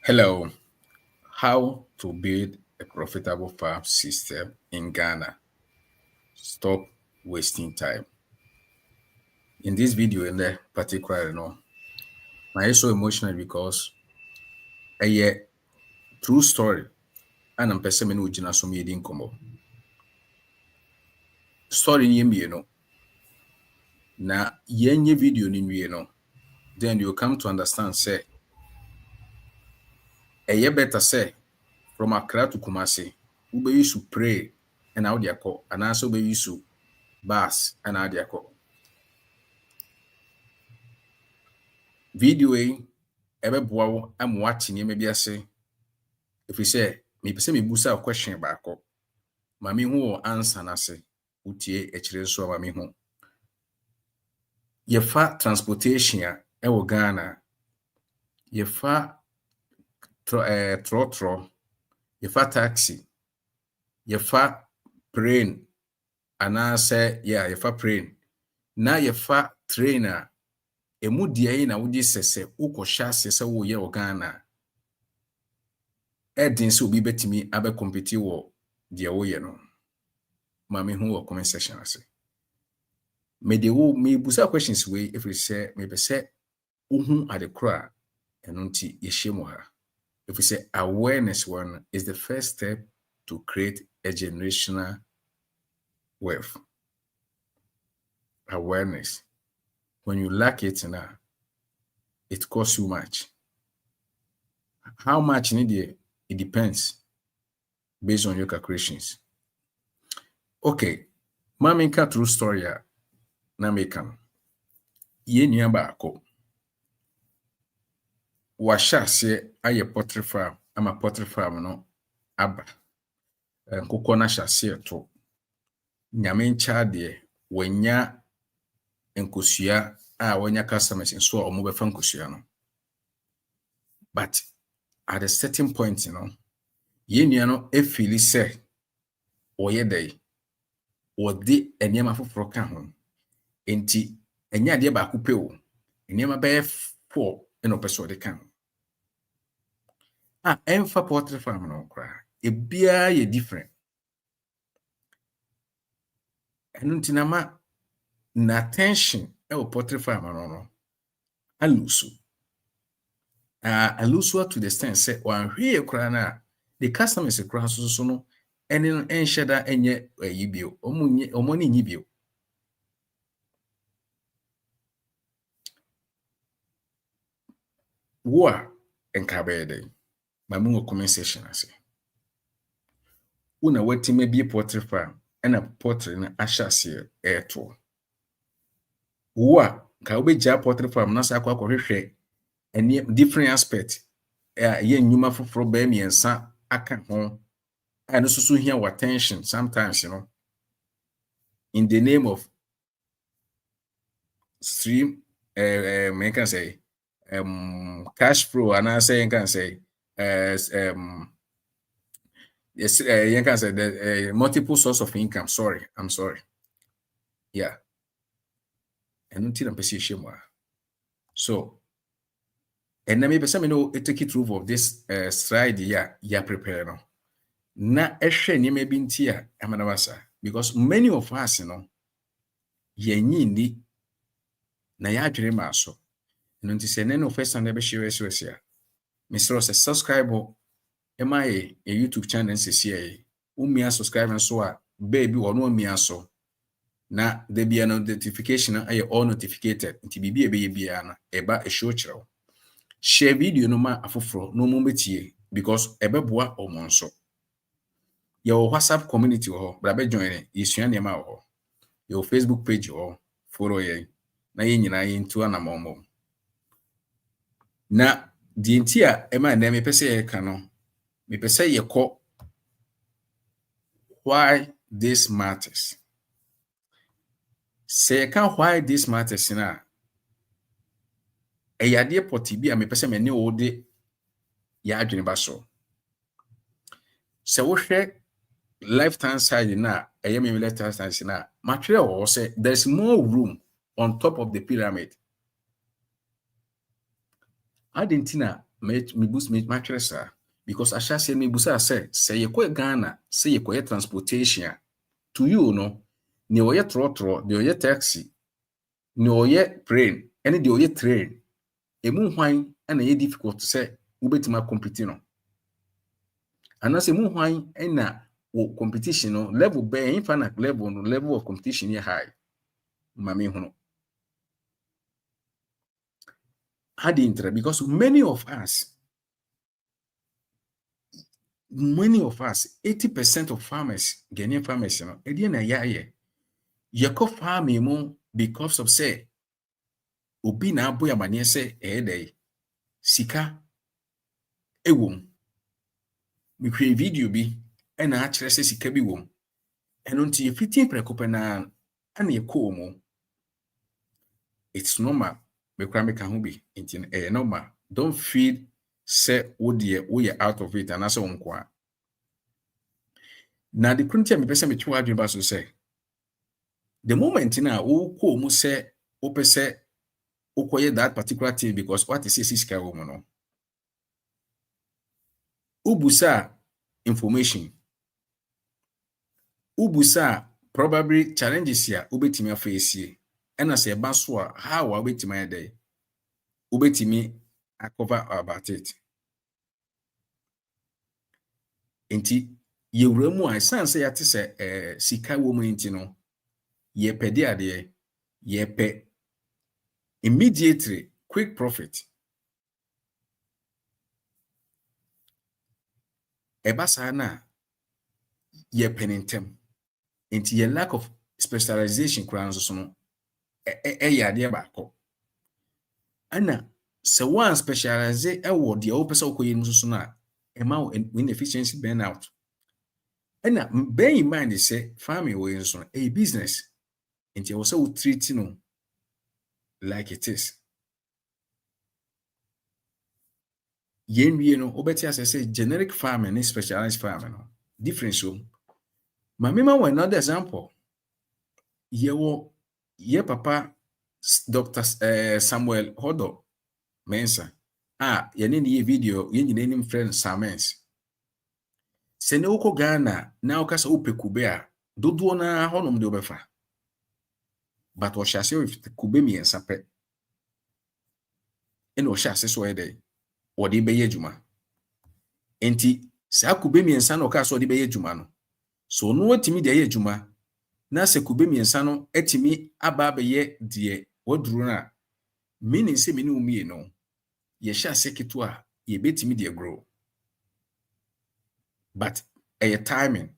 Hello, how to build a profitable farm system in Ghana. Stop wasting time. In this video, in the particular, I'm so emotional because a true story and I'm person who jina so me komo. Story ni na yenye video ni then you come to understand say better say from Accra to Kumasi, ube used to pray and out there call, and also be used to bus and out there call. Video ɛbɛboa wo ama wate nneɛma bi ase ɛfiri sɛ mepɛ sɛ mebusa a question baako ma mehu wɔ answer n'ase wotie akyire nso ama mehu yɛfa transportation a ɛwɔ Ghana yɛfa trɔtrɔ yɛfa taxi yɛfa plane anaasɛ yɛfa plane na yɛfa train a emu die na wodi sese ukɔhya sese wo ye Ghana edin se obi betimi abe compete wo die wo ye no ma me hu wo comment section ase me de wo me busa questions we if we say me be say uhu adekora eno nti ye shemu ha if we say awareness one is the first step to create a generational wealth. Awareness, when you lack it now, it costs you much. How much in it depends based on your calculations. Okay, mami ka true story na meka. Ye nua baako. Washa se aye poultry farm, ama poultry farm no aba. Nkoko na hyase to. Nyame ncha de wanya nkosua wanya customers nso a omo befa nkosua no. But at a certain point, ye nua no efili se oye dey odi enema foforo ka ho enti enya de ba kupe o enema be 4 eno peso de kan emfa poultry farm no kra ebia ye different enu ntinama na attention e poultry farm no alusu alusu to the extent say wan hwe kra na the customers kra so no eni enhyeda enye yibio omoni nyibio wo enkabede ma mu comment section ase una watime bi poultry farm ena poultry na ahyase eto wo ka obegya poultry farm na sa akwa any different aspect ye nyuma foforo ba miensa aka ho and so here our attention sometimes in the name of stream I can say cash flow and I say can say yes you can say the multiple source of income. I'm sorry. Yeah. And until I'm position so and then maybe some take it through of this slide ya prepare no na ehwe ni maybe ntia amanawasa because many of us yenyi ni na ya adwere ma so no nti se no first and be share ya Mr. subscribe my YouTube channel CCA umia subscribe so a baby ono umia so na there be a notification ay all notificated nti bibi bia na eba e show kire share video no ma afoforo no mo betie because ebeboa omonso your WhatsApp community but join yesua nema your Facebook page follow ye na ye nyina ye ntu anamomo na di ntia ema na me pese ye ka no me pese ye ko why this matters. Say can why this matters na eyade poti bi a me pese me ne wo de ya adwene ba so se wo hwe left hand side na me left hand side na material say there's more room on top of the pyramid. Adentina me boost me mattress because asha say me busa say ye ko Ghana say ye ko transportation to you no ne oye trotro de oye taxi ne oye plane ene de oye train emu hwan na ye difficult say ubetima compete no anase mu hwan na wo competition no level be infinite level no level of competition here high mame hono had interest because many of us 80% of farmers Ghanaian farmers you know e na ye ko farming mu because of say obi na abo ya mane say dey sika ewom me hwe video bi e na a kire say sika bi wom eno nti ye fiti prekope na ana ye ko mu it's normal me kra me ka ho bi nti normal don't feel say we are out of it and asa onko a na the kunti me pese me twa adwen ba so say the moment na wo ko mu say wo pese ukoye that particular thing because what is sika wo mu no ubusa information ubusa probably challenges ya ubetimi afesie ena se ba so a how ubetimi ade ubetimi cover about it enti yewura mu a sense ya te se sika wo mu nti no ye pede ade ye pe immediately quick profit ebasa na ye penentem enti ye lack of specialization kura nso so no ya ade ba ko ana se one specialize wo de o pese okoye nso so na ema inefficiency burnout ana bear in mind say farming we nso a business enti wo say we treat no like it is yenwie no obeti say generic farming and specialized farming no difference so mamema one another example ye papa Dr. Samuel Hodo Mensa ye ne video ye nyina nim friend Samens se ne uko Ghana na ukasa upe kube a dodo na honom de obefa but o hyase with kube miensa pe ene o hyase so ede o de beye adwuma enti sa kube miensa na o ka so de beye adwuma no so no otimi de ye adwuma na se kube miensa no etimi aba beye de woduru na meaning se mini umie no ye hyase keto a ye betimi de grow but a timing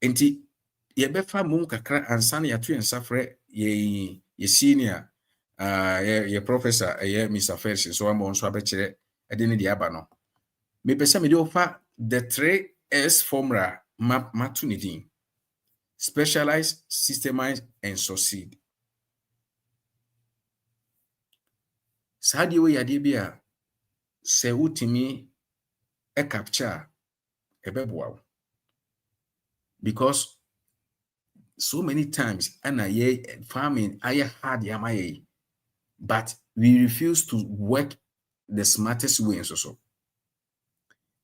enti ye befa mum kakra ansa na yato ensafre ye senior ye professor ye Mr. Fersi so am onso abekire ede ne de aba no me pese me de ofa the 3S formula matu ne din specialize, systemize and succeed sadi we yade bia se utimi capture ebeboa because so many times ye farming aye hard yamaye but we refuse to work the smartest way so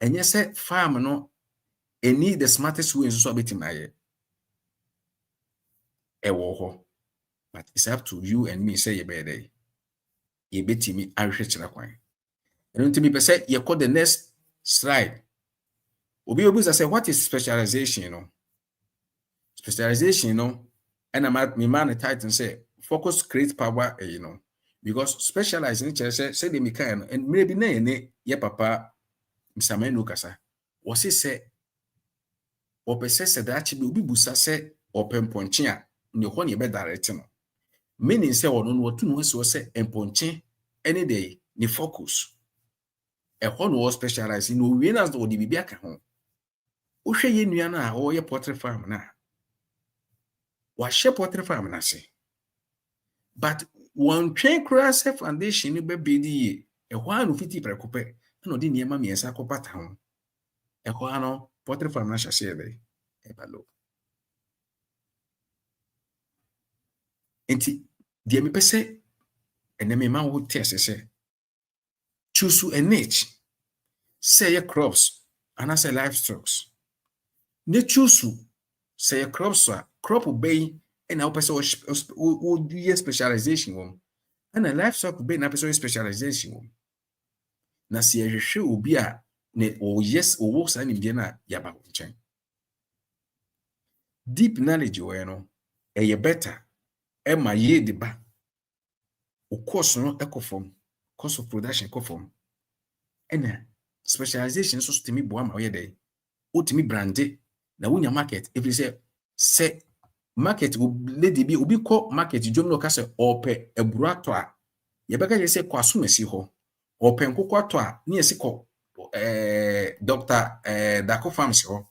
and yes farm no need the smartest way so betimaye ewo ho but it's up to you and me say ye be dey ye betimi ahwe kira kwan and ntimi pese ye call the next slide obi say what is specialization no specialization no and me man title say focus create power because specializing say they make and maybe na ye papa msamenu kasa wose say opese se da chi bi obi busa say opemponche a ne ho ne be direct no meaning say ono no watu no so say emponche any day ni focus e ho no specialize no we na do di bibia ka ho wo hwe ye nua na wo ye poultry farm na wa she poultry farm na se but one train cross foundation be bedi e ho anu fiti prekope na odi niema miensa kopata ho e ho ano poultry farm na hyase ebe e balo enti die me pese ene me ma wo tese se choose a niche. Say your crops and I say livestock. Ne choose say your crops are crop obey and now person would do specialization and a livestock obey na person specialization. Na se yɛhwehwɛ obi a ne yes ɔwɔ saa nimdeɛ no a yɛaba wo nkyɛn. Deep knowledge wɔ no ɛyɛ better ɛma yield ba. O cost no ɛkɔ fam, cost of production kɔ fam. Ɛna specialization nso so tumi boa ma ɔyɛ dɛ wotumi brande na wonya market ɛfiri sɛ market lady bi obi kɔ market dwom no ɔka sɛ ɔpɛ aburo atɔ a yɛbɛka yɛ sɛ kɔ asomasi hɔ. Ɔpɛ nkokɔ atɔ a ne yɛsi kɔ Dr. Dako Farms hɔ.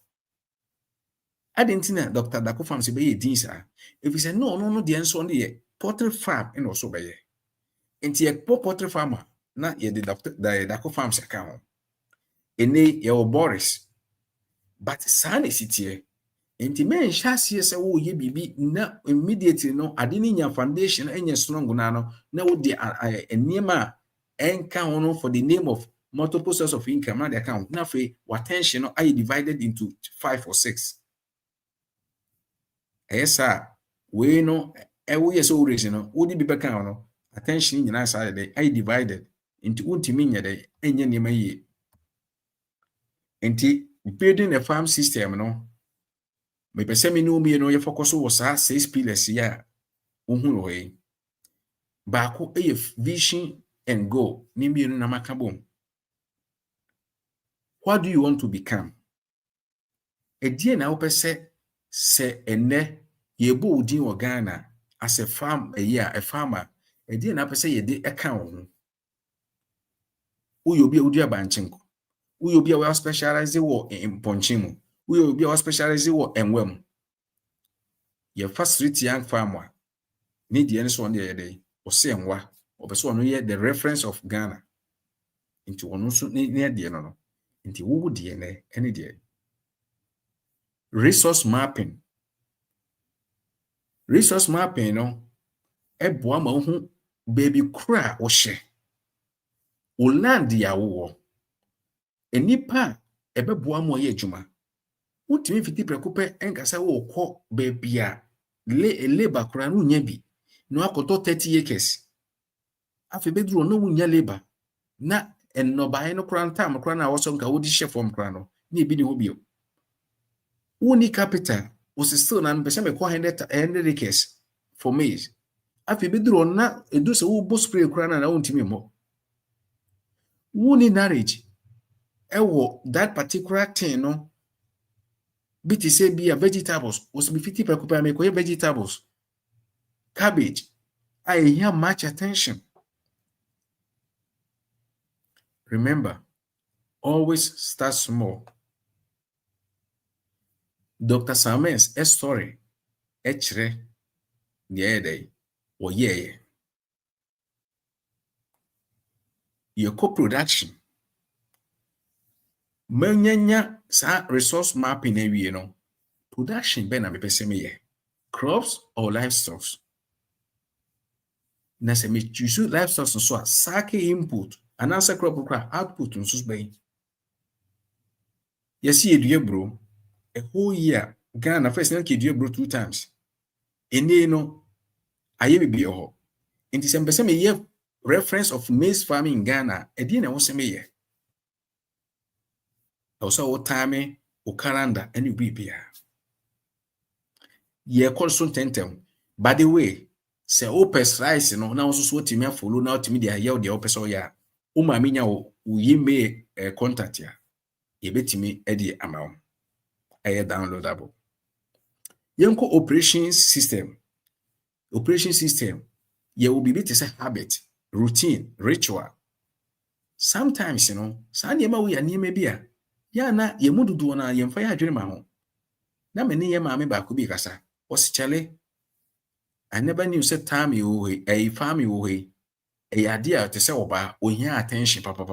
Ade nti na Dr. Dako Farms bɛyɛ din saa. Ɛfiri sɛ no deɛ nso no yɛ poultry farm ɛna ɔso bɛyɛ. Nti yɛkɔ poultry farm a na yɛde Dako Farms aka ho. Ɛne yɛwɔ Boris. But saa na ɛsi teɛ. Nti menhyɛ aseɛ sɛ woyɛ biribi na immediately no ade ne nya foundation ɛnyɛ strong na wode nneɛma a ɛnka ho no for the name of multiple source of income na de account na afei attention no are divided into 5 or 6. Ɛyɛ we no ɛwo yɛ so raise no wodi bi bɛka ho no attention nyina saa de are divided into untimi nya de ɛnyɛ nneɛma yie. Nti building a farm system no me pese me no mi no yɛ focus wɔ saa 6 pillars ya ohun wɔ yi. Baako ɛyɛ vision and goal. Nimbi na makabom. What do you want to become? Edie na wopɛ sɛ ene yebo udin wɔ Ghana as a farmer. Edie na wopɛ sɛ yɛde ɛka wo ho. Uyo bi a udi abanchenko. Uyo bi a we specialize wɔ mponchemu. Uyo bi a we specialize wɔ enwam. Ye first street young farmer. Ni die nso on de yɛde ɔsɛ enwa. Obeso no yɛ the reference of Ghana. Into ono so ne de no. Into wo de ne ene de. Resource mapping. Resource mapping no eboa ma hu baby kra wo hye. O land ya wo. Enipa ebeboa mo ye adwuma. Wotimi fiti prekope enkasa wo kɔ baby a labor kra no nya bi. No akoto 30 acres. Afi bedru no wunya labor na enobae no kra ntam kra na woso nka wodi hye form kra no na ebi ne ho bio. Woni capital was still na mpese me 100 acres for maize. Afi bedru na edu se wo bo spray kra na wontimi mo. Woni knowledge ewo that particular thing no biti say be a vegetables was be 50 per kupa me ko vegetables cabbage I hear much attention. Remember, always start small. Dr. Samuel's story, echre, niede, or ye. Your co-production. Menyanya sa resource mapping ewie no. Production be na me pese me ye. Crops or livestock. Na se me choose livestock so a sake input. And answer crop output on susbay. Yes, ye bro. A whole year, Ghana first not kid bro 2 times. Ene no, I be a ho. In December, some year reference of maize farming in Ghana, a dinner was a year. Also, what time, o calendar, and you be here. Ye call soon tentem. By the way, say opes rice, no, now also what you follow now to me, the year the opes or ya. Uma minya wo yime contact ya yebetimi edi amount aye downloadable. Yenko operation system ye will be to say habit, routine, ritual. Sometimes sa niema we niema bia ya na ye mududu na ye mfa ya adwene ma ho na me ne ye ma me ba ko bi kasa osichale I never knew say time you a farm you a idea to say oba ohia attention papa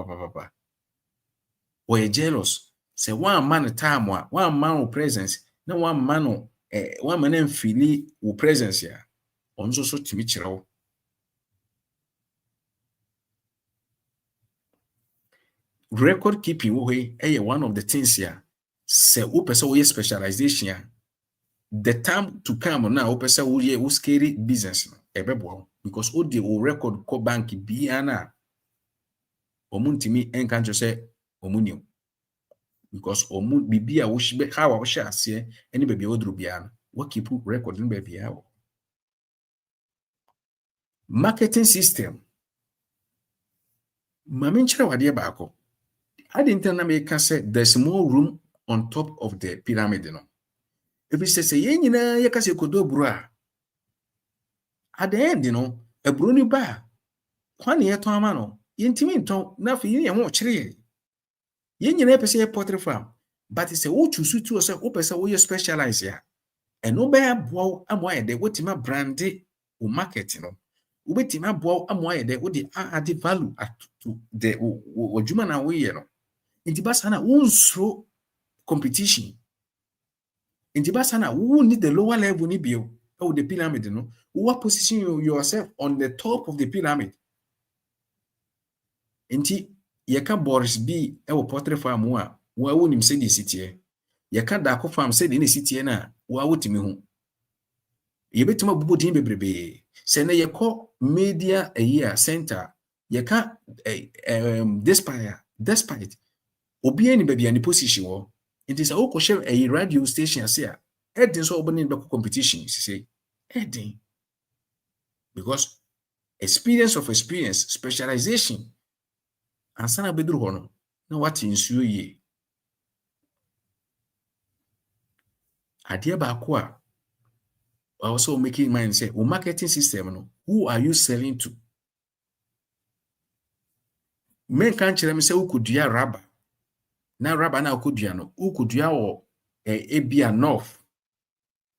or a jealous say one man time one man presence na one man one man feel wo presence ya onzo so timi kire wo record keeping one of the things here. Say wopɛ specialization the time to come now wopɛ sɛ woyɛ scary business no ɛbɛboa because wode wo record kɔ bank biara na ɔmo ntimi ɛnka nkyerɛ sɛ ɔmo nim because ɔmo bibi a wohyɛ how a wohyɛ aseɛ ɛne baabi a woduru biara no what keep record no baabi a marketing system mame nkyerɛ wadeɛ baako ade ntina na meka sɛ there's more room on top of the pyramid no ebi sɛ yɛn nyinaa yɛka sɛ kodo bro a at the end no eburo ni ba kwan yɛtɔn ama no yɛntimi ntɔn na afei yɛn ho kyerɛ yɛn nyinaa pɛ sɛ yɛ poultry farm but sɛ wo choose to sɛ wo pɛ sɛ wo yɛ specialize ya ɛno bɛyɛ boa amoa yɛ de wotima brande wo market no wobetima boa amoa yɛ de wo de add value to the adwuma na wo yɛ no nti ba sana wo nsuro competition nti ba sana wo need the lower level ni bio or the pyramid no what position yourself on the top of the pyramid nti yɛka Boris B ɛwɔ poultry farm a wo nim sɛ de sitie yɛka Dako farm sɛ de ne sitie na wo wotimi ho yɛbɛtuma bubodin bebrebe sɛ na yɛkɔ media center yɛka despite obi ani baabi ani position wɔ nti sɛ wo kɔhyɛ a radio station ase a ɛdin so obone bɛkɔ competition sisi ɛdin because experience specialization ansana beduru hɔ no na wate nsuo yie adeɛ baako a also making mind say o marketing system no who are you selling to men kan kyerɛ me sɛ wokɔdua rubber na rubber na wokɔdua no wokɔdua wɔ ebia north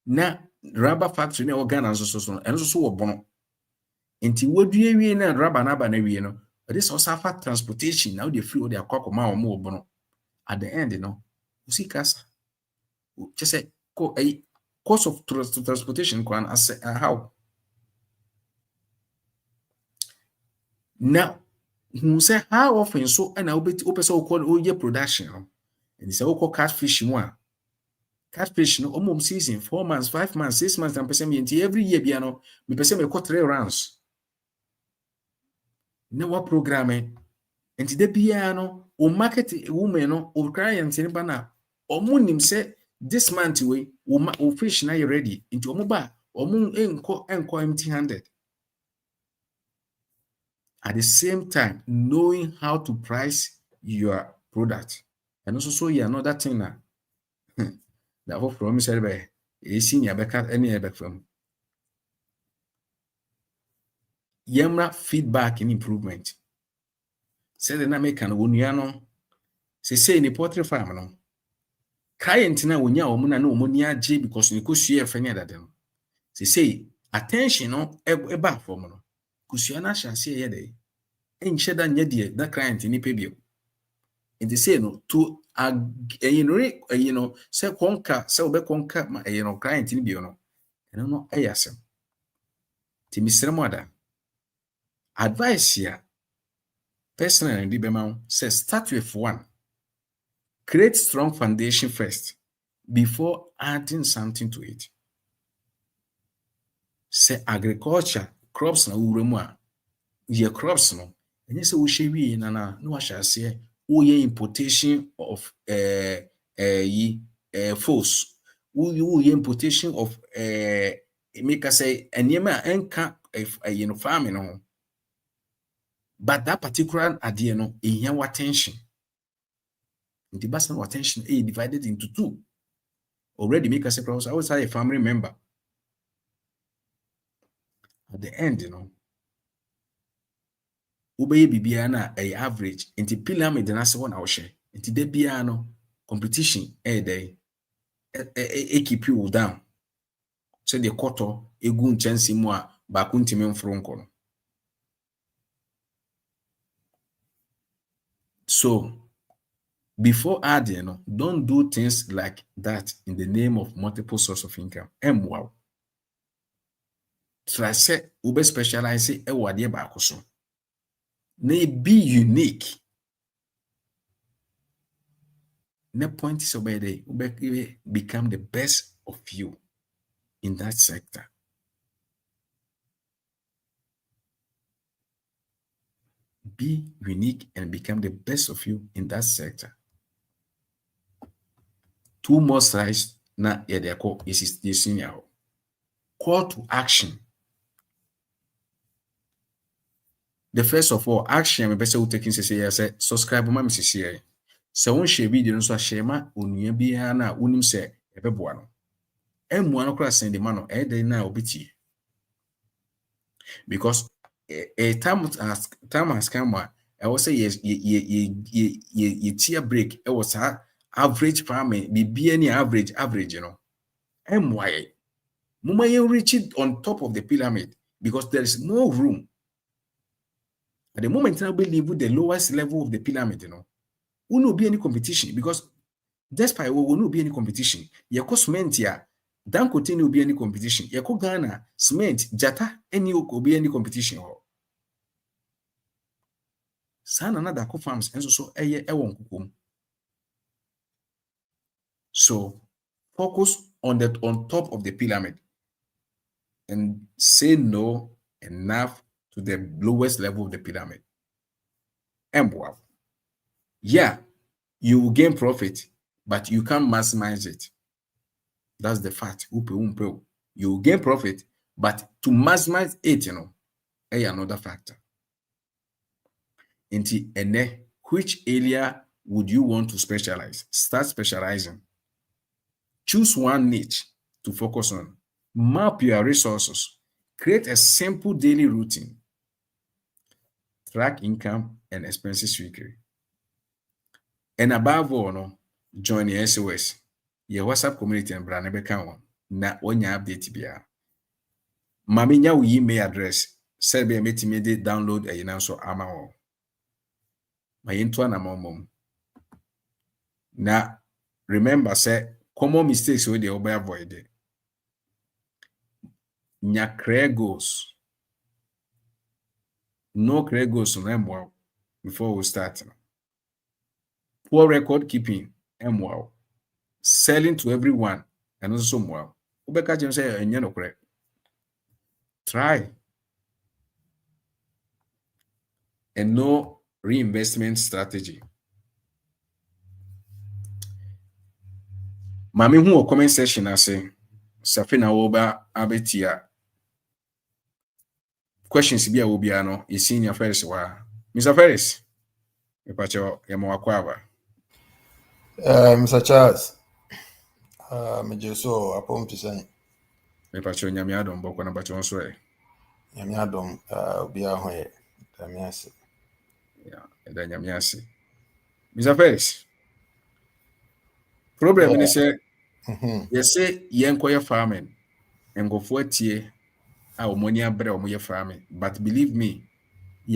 na rubber factory na wɔ Ghana nso so no ɛno so wɔ bono nti wodua wie na rubber na aba na wie no this also have transportation now they free or they akɔkɔma wɔ mo wɔ bono at the end no usikasa just say cost of transportation kwan as how now who say how often so and I will call your production and say we catfish one catfish no almost season 4 months 5 months 6 months and person every year biano me person me 3 rounds no what programming and the piano o market woman no o client ni bana omo nim say this month we o fish na you ready into omo ba omo enko empty handed at the same time knowing how to price your product and also so you another thing na that for from say be e senior beka any e from yamra feedback and improvement say the na make an onua no say ni poultry farm no client na wonya omo na omo age because ni kosua efanya dade no say attention no eba from no kosua na hyase ye dey enche da nya die na client ni pebio and they say no to say konka say obe konka ma client ni bio no eno no ayasem ti misremo ada advice ya personally ndi be ma say start with one. Create strong foundation first before adding something to it. Say agriculture crops na uremu a ye crops no enye se wo hyewi na wo shall say wo ye importation of force wo ye importation of make us say enema enka farming no but that particular idea no ehia attention. The basket of attention is divided into two. Already make us a process. I always have a family member. At the end, Ubeye bibiana a average into pyramid the nasa one share. Into the piano competition day keep you down. So the quarter a gun chance more bakuntimum from. So before adding, don't do things like that in the name of multiple source of income. Wow. Try say ube specialize e wade ba so. Be unique. The point is about become the best of you in that sector. Be unique and become the best of you in that sector. 2 more slides na yɛde akɔ yɛsi senior hɔ. Call to action. The first of all, action mepɛ sɛ wo taking sɛ subscribe ma me sisi. Sɛ wo share video no so share ma onua biara na wonim sɛ ɛbɛboa no. Ɛmmoa no kora send ma no ɛde na obitie. Because a time has come a ɛwɔ sɛ ye tear break ɛwɔ saa average farming bibia ni average you know. Ɛmmoa yɛ. Moma yɛ reach it on top of the pyramid because there is more room. At the moment, I believe with the lowest level of the pyramid, you know, will not be any competition because despite will not be any competition. Yako cement here, Dan continue will be any competition. Yako Ghana, cement, Jata, any will be any competition. San another farms and so ewon. So focus on top of the pyramid and say no enough to the lowest level of the pyramid. And wow. Yeah, you will gain profit, but you can't maximize it. That's the fact. You will gain profit, but to maximize it, you know, another factor. Which area would you want to specialize? Start specializing. Choose one niche to focus on. Map your resources. Create a simple daily routine. Track income and expenses weekly. And above all, no, join the SOS. Your WhatsApp community and brand never can na onya update bia. Mami nya wo email address. Say be metimede download a yina so ama wo. Ma yento na mom. Na remember say common mistakes we dey avoid. Nya create goals. No create goals no before we start. Poor record keeping, wow. Selling to everyone, and also wow. Ubeka James say no correct. Try. And no reinvestment strategy. Mami hu comment section ase Safina oba abetia. Questions bi a obi ano is senior Ferris wa. Mr. Ferris. Mepacho yamawakwaba. Mr. Charles, so upon to say, Mepacho nyamiadom boko na bacho nso e. Nyamiadom obi ahoye. Nyamiase. Yeah, eda nyamiase. Mr. Ferris. Problem ni say yes say yenkoye farming engofo tie a omoni abre omoye farming, but believe me,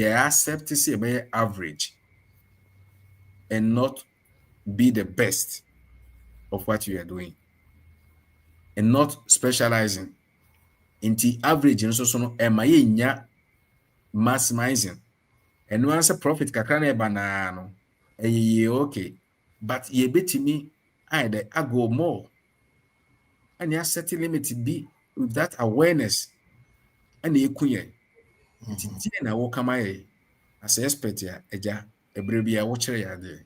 accept to say be average and not be the best of what you are doing and not specializing into average and so no emaye nya maximizing and once a profit kakra na banana okay, but ye betimi either I go more and you set limit be with that awareness and you kuye na wo kama ye as expert ya eja ebre bia wo kire ya de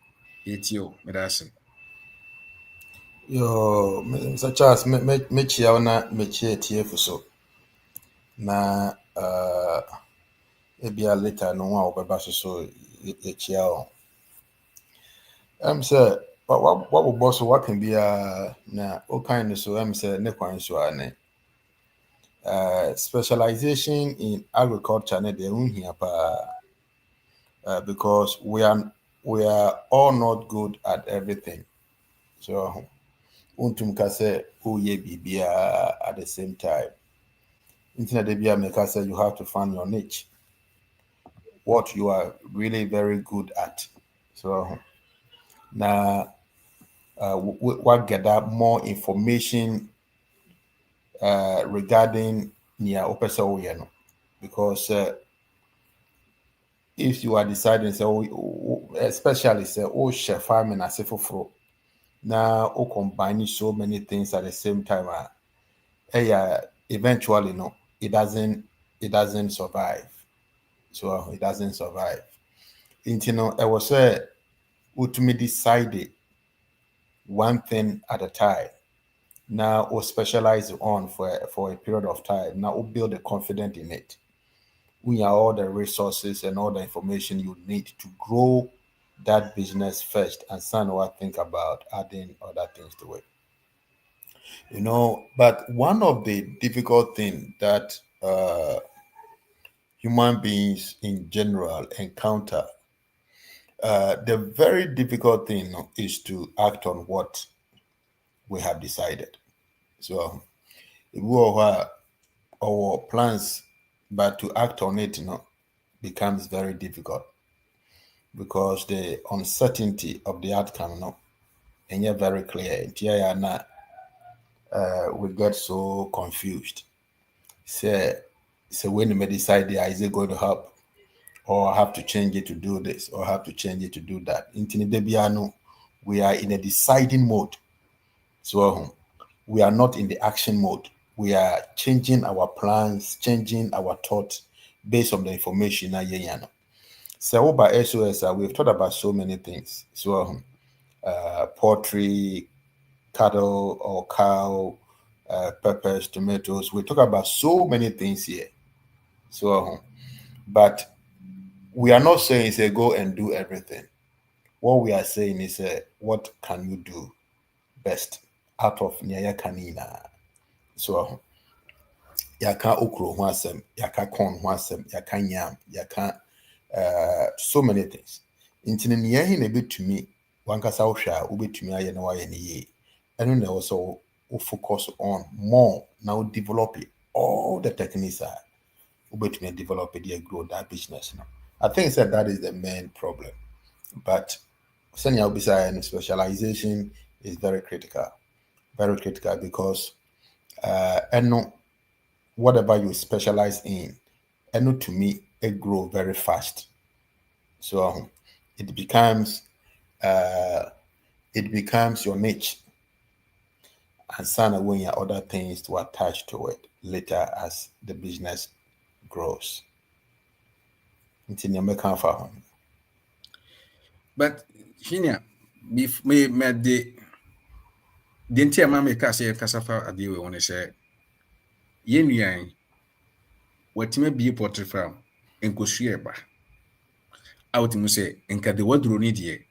etio medase. Yo, Mr. Charles, me chia na me chia TF so. Na ebia later no one obeba so e chia o. Say what boss what can be na o kind so say ne kwan so ane. Specialization in agriculture na de unhia pa because we are all not good at everything. So untum ka say ye bibia at the same time. Internet bibia make us say you have to find your niche, what you are really very good at. So now what gather more information regarding near opesa because if you are deciding say especially say chef farming as for Now, combining so many things at the same time, eventually, no, it doesn't survive. So it doesn't survive. I was ultimately decided one thing at a time. Now, or specialize on for a period of time. Now, we build the confidence in it. We have all the resources and all the information you need to grow that business first, and son will think about adding other things to it. But one of the difficult things that human beings in general encounter, the very difficult thing is to act on what we have decided. So if we have our plans, but to act on it, becomes very difficult because the uncertainty of the outcome, and you're very clear. We get so confused. So when you decide, is it going to help, or I have to change it to do this, or I have to change it to do that? We are in a deciding mode. So we are not in the action mode. We are changing our plans, changing our thoughts based on the information. So by SOS, we've talked about so many things. So poultry, cattle or cow, peppers, tomatoes. We talk about so many things here. So, but we are not saying say go and do everything. What we are saying is what can you do best out of Nyaya Kanina? So yaka okro ho asem, yaka corn ho asem, yaka yam, yaka so many things. Nti ne yɛn na betumi wankasa wohwɛ a wobetumi ayɛ na wayɛ ne yie. Ɛno na also focus on more now develop it, all the techniques are wobetumi develop it and grow that business now. I think that is the main problem. But senior obisa and specialization is very critical because and whatever you specialize in, and to me, it grow very fast. So it becomes your niche, and sana when your other things to attach to it later as the business grows. Until you make for. But Shinya, me the entire man make us say cassava adi we want say yen yan what me be poultry farm enkosua ba out mu say enka de waduro ni de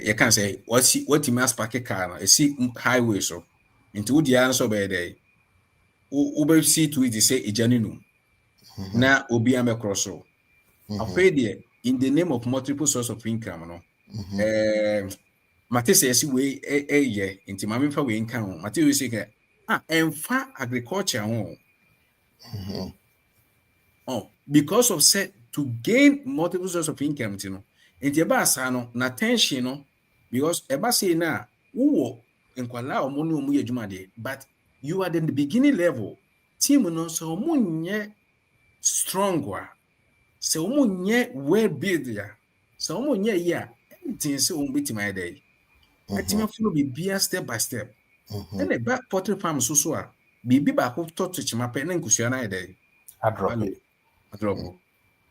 you can say what you must park car no see highway so into the answer by day we see to it say ejani no na obi am cross so afei de in the name of multiple source of income no mate say we ye into mame fa we income mate we say emfa agriculture ho because of set to gain multiple source of income, and the basa no na tension no because eba say na wo nkwala o mo no mu adwuma de, but you are in the beginning level team no so mo nye strong wa so mo nye well build ya so mo nye ya anything say o beti my day atima follow be bia step by step and the back poultry farm so a bibi ba ko to chima pe na nkusua na day I drop it. Adrobo.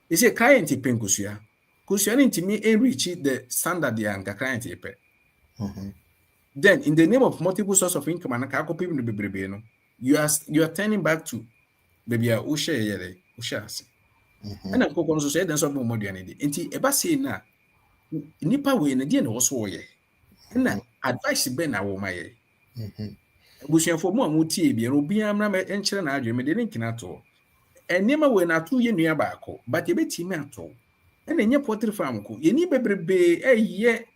You say client pay kusua. Kusua ntimi enrich the standard ya nka client pay. Then in the name of multiple source of income and ka people no bebrebe no, you are turning back to baby a wo share yere, wo share ase. And akoko no so say den so bo moduane de. Enti eba say na nipa we na de na wo so wo ye. Na advice be na wo ma ye. Abusuafo mu amutie bi no obi amra enkyere na adwe me de nkina to. Enema we na to ye nua baako but ebetimi ato na enye poultry farm ko ye ni bebrebe eye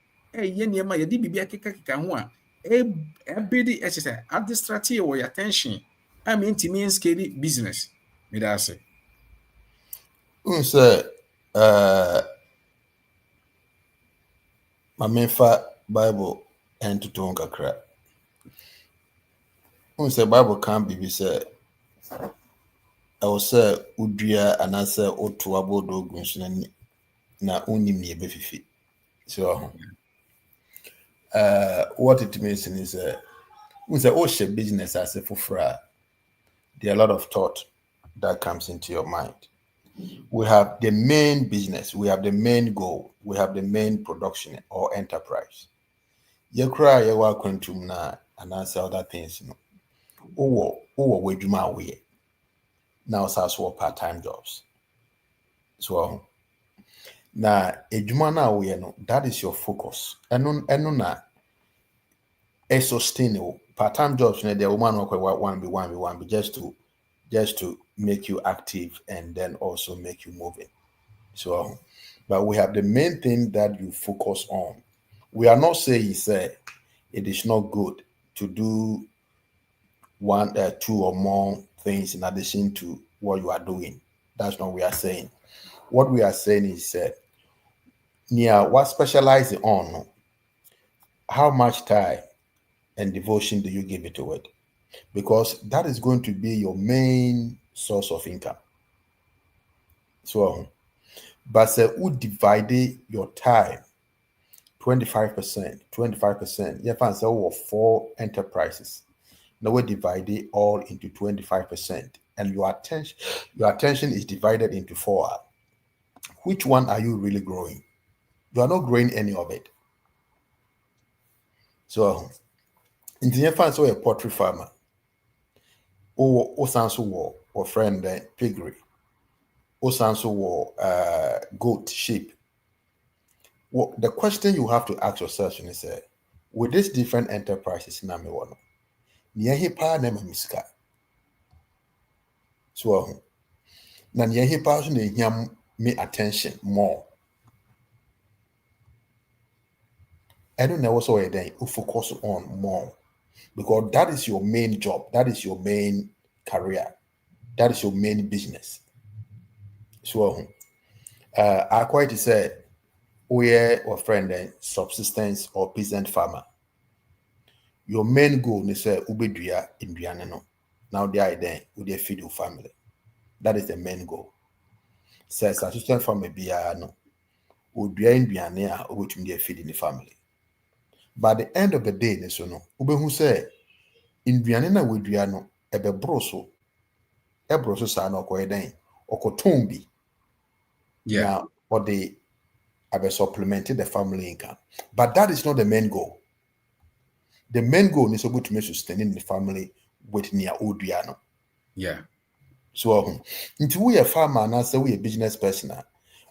niema ye di bibia keka ho a ebedi exercise administrative or your attention I mean intimi scale business me da say Say my main Bible and to tongue kakra. Say Bible can't be say I will say udria and I say otu abodo gunsu na unim ni ebefifi. So what it means is when say oh share business as a fufra, there are a lot of thought that comes into your mind. We have the main business, we have the main goal, we have the main production or enterprise. You cry you are going to na and answer other things, you know. Oh, where you my way. Now that's what part-time jobs. So now ejuma na we no, that is your focus. And na a sustainable part-time jobs you know, the woman one be just to make you active and then also make you moving. So but we have the main thing that you focus on. We are not saying it is not good to do one, two or more things in addition to what you are doing. That's not what we are saying. What we are saying is near what specializing on, how much time and devotion do you give it to it? Because that is going to be your main source of income. So, but say who divide your time 25%, 25%. You find so 4 enterprises. Now we divide it all into 25%, and your attention is divided into 4. Which one are you really growing? You are not growing any of it. So, in the find so a poultry farmer, or sanso or friend piggery, or sanso goat, sheep. Well, the question you have to ask yourself is with these different enterprises na me wono, near he pa na miska. So na near he pa so na him me attention more. I don't know what's all then you focus on more because that is your main job, that is your main career, that is your main business. So I quite say we are a friend subsistence or peasant farmer. Your main goal is ubedua induane no. Now they are then with their feed your family. That is the main goal. Says assistant farmer bia no. Udua induane a obetumi dey feed in the family. By the end of the day, ne so no, ubehu say induane na wedua no ebebro so sa na okoye den okoton bi. Yeah. Now or they have supplemented the family income. But that is not the main goal. The main goal is able to make sustaining the family with near Odiano. Yeah. So into we a farmer and say we a business person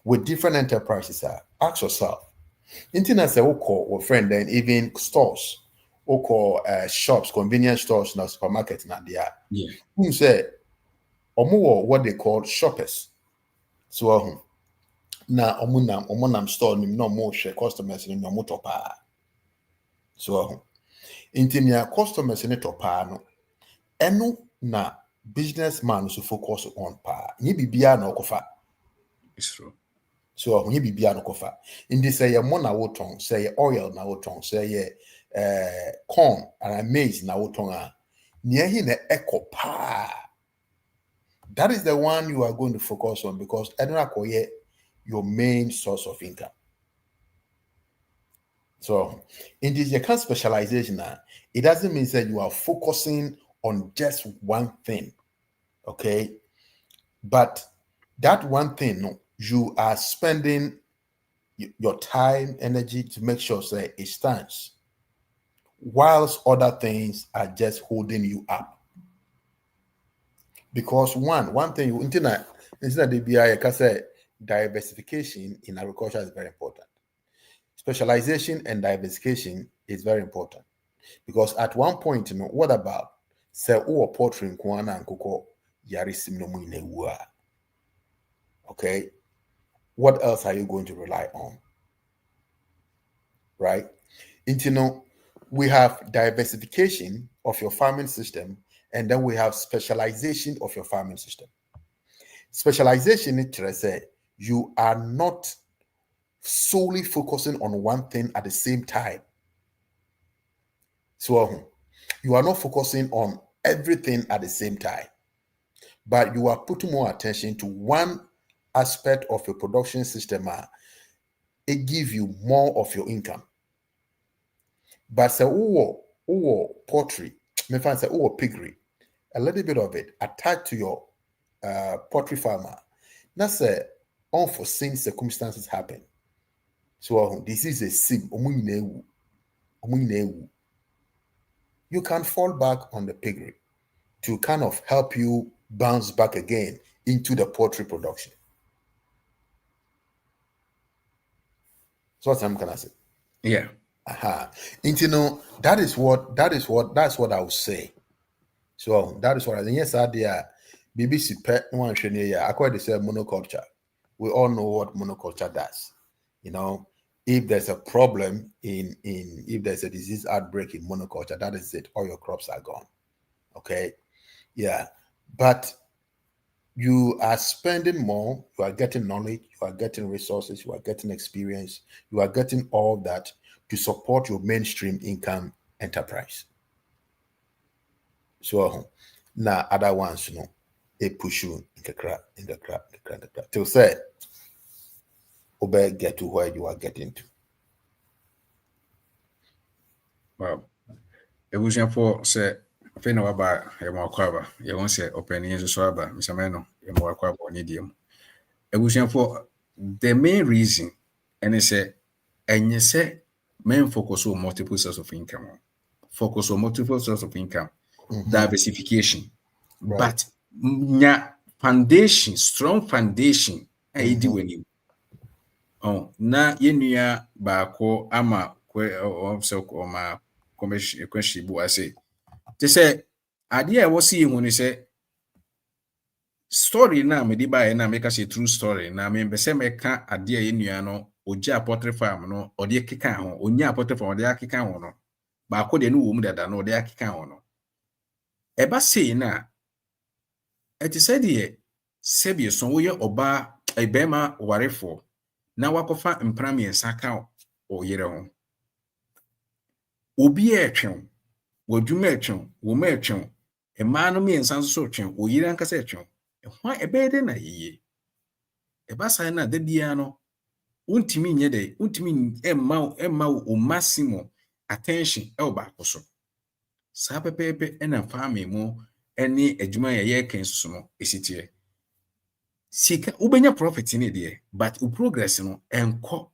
with different enterprises ask yourself. Internet say call or friend then even stores call shops, convenience stores, na supermarket na there. Yeah. Who say omo what they call shoppers. So na omunam store nim no more share customers nim no motopa. So intimia customers in it no eno na businessman so focus on pa ni bibia na okofa. It's true. So ni bibia na okofa in this say mo na woton say oil na woton say corn and maize na woton a near hi na echo pa. That is the one you are going to focus on because eno akoye your main source of income. So in this you can specialization it doesn't mean that you are focusing on just one thing, okay? But that one thing, no, you are spending your time, energy to make sure that it stands, whilst other things are just holding you up. Because one thing you internet instead of the BI can say diversification in agriculture is very important. Specialization and diversification is very important. Because at one point, you know, what about say poultry in Kwana and Coco Yarisim no Muinewua? Okay. What else are you going to rely on? Right? And you know, we have diversification of your farming system, and then we have specialization of your farming system. Specialization is say you are not solely focusing on one thing at the same time. So you are not focusing on everything at the same time, but you are putting more attention to one aspect of your production system. It gives you more of your income. But say, poultry, me find say, piggery, a little bit of it attached to your poultry farmer. That's a unforeseen circumstances happen. So this is a sim. You can fall back on the piggery to kind of help you bounce back again into the poultry production. So what I'm gonna say. Yeah. And that's what I would say. So that is what I think. Yes, idea. BBC pet one I quite say monoculture. We all know what monoculture does. If there's a problem if there's a disease outbreak in monoculture, that is it. All your crops are gone. Okay. Yeah. But you are spending more, you are getting knowledge, you are getting resources, you are getting experience, you are getting all that to support your mainstream income enterprise. So now other ones, they push you in the crap. Till say, obey get to where you are getting to. Wow. Ebusuafo sɛ afei na waba yɛma wakɔ aba yɛwɔ sɛ ɔpani nso so aba mesamɛ no yɛma wakɔ aba ɔne deɛ mu ebusuafo the main reason ɛne sɛ ɛnyɛ sɛ main focus on multiple sources of income, focus on multiple sources of income, diversification, right. But foundation, strong foundation ɛyɛdi w'anim na yɛnnua baako ama sɛ ɔma question bu ase te sɛ adeɛ a ɛwɔ sɛ yɛhu ne sɛ story na mede baeɛ na meka sɛ true story na membɛ sɛ mɛka adeɛ a yɛnnua no ɔgya poultry farm no ɔde keka ho ɔnya poultry farm ɔde akeka ho no baako deɛ no wɔ mu dada no ɔde akeka ho no ɛba sei na ɛte sɛ deɛ sɛbie so woyɛ ɔbaa ɛbɛrima warefoɔ na wakɔfa mpra mmiɛnsa ka ɔyere ho obi ɛtwew wadwuma ɛtwew woma ɛtwew mmaa no mmiɛnsa nso so ɛtwew oyere ankasa ɛtwew ɛho ɛbɛyɛ dɛ na yeye ɛba saa na da biara no wontimi nyɛ dɛ wontimi ɛmma o maximum attention ɛwɔ baako so saa pɛpɛɛpɛ ɛna farming mu ɛne adwuma yɛyɛ kan so no ɛsitiɛ sika wobɛnya profit ne deɛ but o progress no ɛnkɔ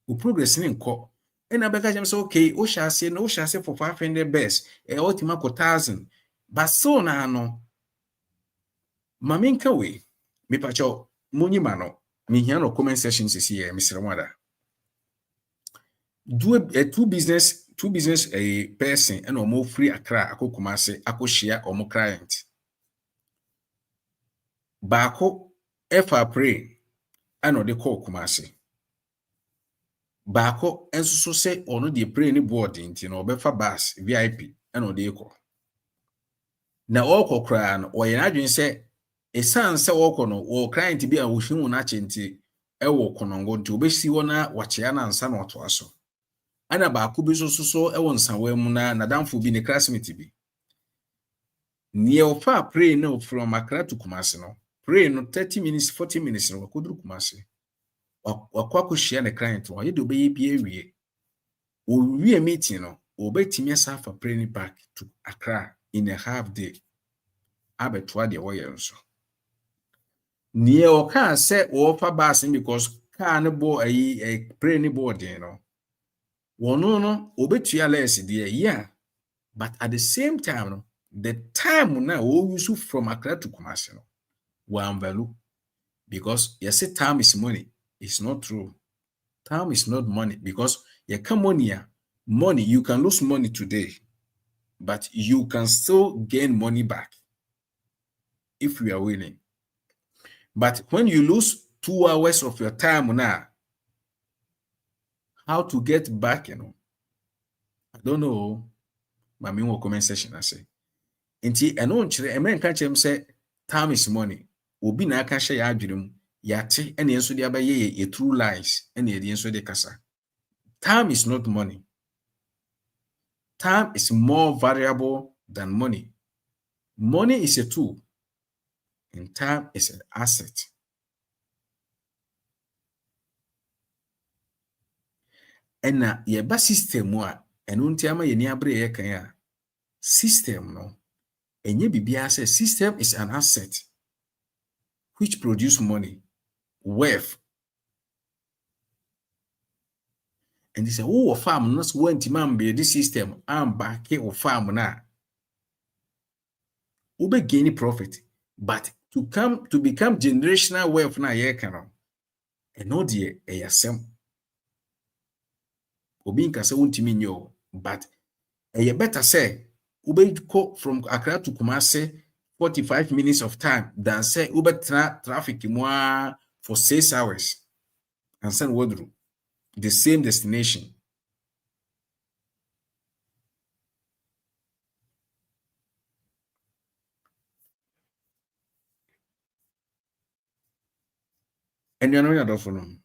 o progress ne nkɔ ɛna bɛka kyɛm sɛ okay wo hyɛ ase for 500 best ultima 1,000 but so na no ma menka we mepakyɛw monyima no mehia no comment section sisi yɛ mesrɛ mo ada do a two business a person ɛna ɔmo free Accra akɔ Kumasi akɔhyia ɔmo client baako ɛfa pray ɛna ɔde kɔ Kumasi baako enso so sɛ ɔno de pray ne board nti na ɔbɛfa bus VIP ɛna ɔde kɔ na ɔkɔ kraa no ɔyɛ adwene sɛ esan sɛ ɔkɔ no wɔ client bi a wohwehwu na akye nti ɛwɔ konongo nti obɛsi wɔ na wakyea na ansa na ɔto aso ana baako bi so ɛwɔ nsawa mu na nadamfo bi ne classmate bi nie ɔfa pray no from Accra to Kumasi no pray no 30 minutes 40 minutes no wakoduru Kumasi wakɔhyia ne client no ɔyɛ de obɛyɛ bi awie owie meeting no obɛtumi asafa pray ne back to Accra in a half day abɛtoa de wɔyɛ nso nie ɔka sɛ wɔfa bus because car ne bo pray ne board no wɔno no obetua less deɛ yeah but at the same time no the time na we use from Accra to Kumasi no one value because you say time is money. It's not true. Time is not money because you come money you can lose money today but you can still gain money back if you are willing. But when you lose 2 hours of your time now, how to get back, I don't know. But me will comment section I say. Inti eno nkyere American chem say time is money. Obi na aka hye ya adwene yate ene enso de abaye ye true lies ene ye enso de kasa. Time is not money. Time is more valuable than money. Money is a tool and time is an asset. ɛna yɛba system a ɛno nti ama yɛni abere yɛkan a system no ɛnyɛ biribiara sɛ system is an asset which produce money, wealth. And they say, oh, farm, not one to be this system, I'm back or farm now. Ube gain profit, but to become generational wealth na ye cano. And no dear, a yasem. Obi nka se wontimi nyo, but a better say, ube go from Accra to Kumasi 45 minutes of time than say ube traffic more for 6 hours and send wardrobe. The same destination. And you know your dofo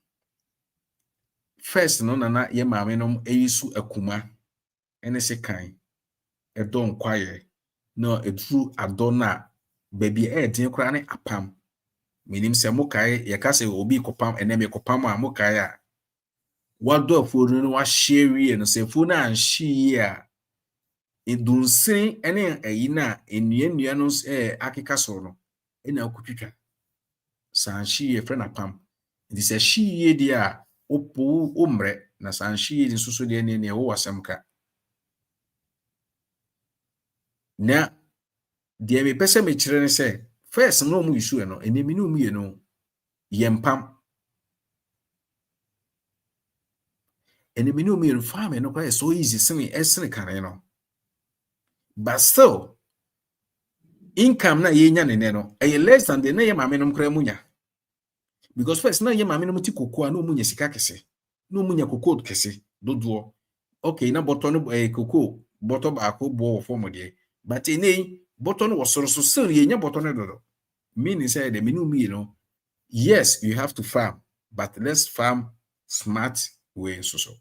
first no nana ye maame nom eyisu akuma ene se kan edo nkwaye no edru ado na baby edin kra ne apam minim se mokae ye ka se obi kopam ene me kopam a mokae a wado afuoru no wa hyewie no se fu na anhye a edunsin ene ayi na enua no akeka so no ena akutwitwa san hye fre na pam ndi se hye di a opo omre na san hye di soso de ne wo wasam ka na de me pese me kire ne se first no mu isu no enemi no mu ye no yempam enemi no mu ye farm no kwa so easy sene esene kan no but still income na ye nya ne no e less than the na ye mame no kra munya because first na ye mame no ti kokoo na omunya sika kese na omunya kokoo kese dodo okay na botto no kokoo botto ba ko bo form de but ene botto no was so still ye nya botto no dodo meaning say the menu me no yes you have to farm but let's farm smart way so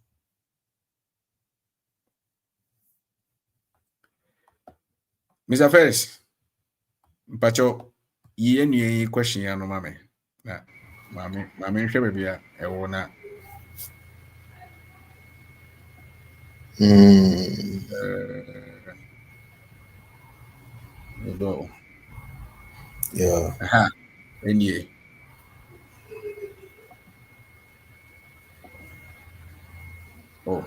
Mr. Ferris mpacho ye nua question ya no mame na mame hwe bebia ewo na Yeah. aha anyway oh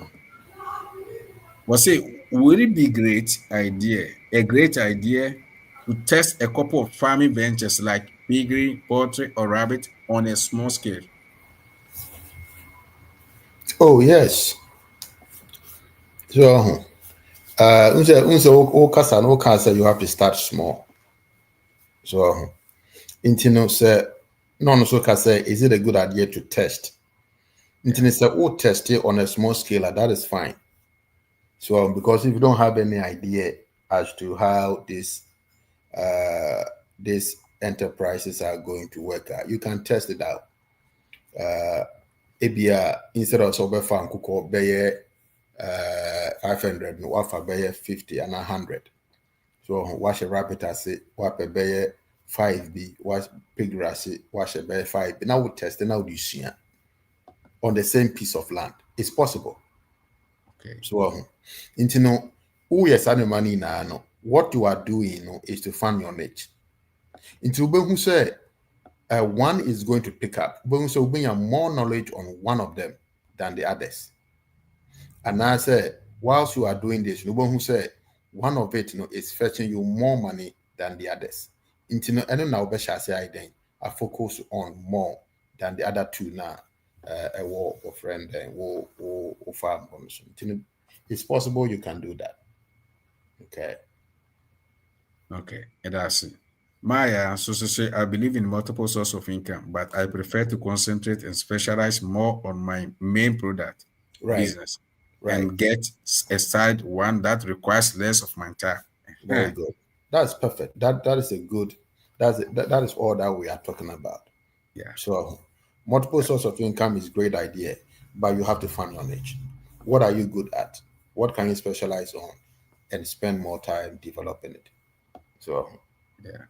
was it would it be a great idea to test a couple of farming ventures like piggery, poultry, or rabbit on a small scale? Oh yes. So unse o kasa no kasa you have to start small. So intino say no so kasa is it a good idea to test? Intino say oh test it on a small scale that is fine. So because if you don't have any idea as to how these enterprises are going to work out, you can test it out. Ebia instead of sober farm kuko be 500 no wafa be 50 and 100. So wash a rabbit as it wap a be 5b wash pig grass wash a be 5. Now we test now you see on the same piece of land. It's possible. Okay. So into no who yes money now no what you are doing no, is to farm your niche. Into who say one is going to pick up. But so bring more knowledge on one of them than the others. And I say, whilst you are doing this, no one who say one of it, is fetching you more money than the others. Into no, and now I focus on more than the other two now. A war of friend and war farm. It's possible you can do that. Okay. Okay, and that's it. Maya, so say I believe in multiple sources of income, but I prefer to concentrate and specialize more on my main product business and get a side one that requires less of my time. Very good. That's perfect. That is a good. That is all that we are talking about. Yeah. So, multiple source of income is a great idea, but you have to find your niche. What are you good at? What can you specialize on, and spend more time developing it? So, Yeah.